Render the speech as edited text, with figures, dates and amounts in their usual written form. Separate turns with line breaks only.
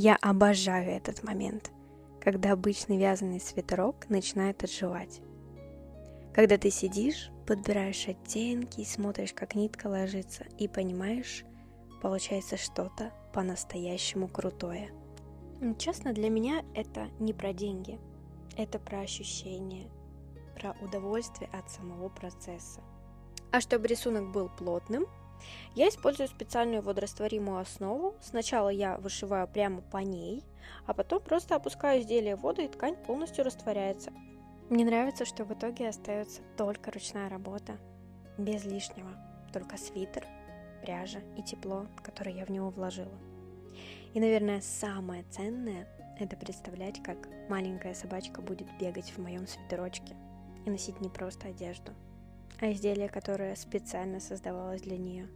Я обожаю этот момент, когда обычный вязаный свитерок начинает отживать. Когда ты сидишь, подбираешь оттенки, смотришь, как нитка ложится, и понимаешь, получается что-то по-настоящему крутое. Честно, для меня это не про деньги, это про ощущения, про удовольствие от самого процесса. А чтобы рисунок был плотным, я использую специальную водорастворимую основу. Сначала я вышиваю прямо по ней, а потом просто опускаю изделие в воду, и ткань полностью растворяется. Мне нравится, что в итоге остается только ручная работа, без лишнего, только свитер, пряжа и тепло, которое я в него вложила. И, наверное, самое ценное – это представлять, как маленькая собачка будет бегать в моем свитерочке и носить не просто одежду, а изделие, которое специально создавалось для нее.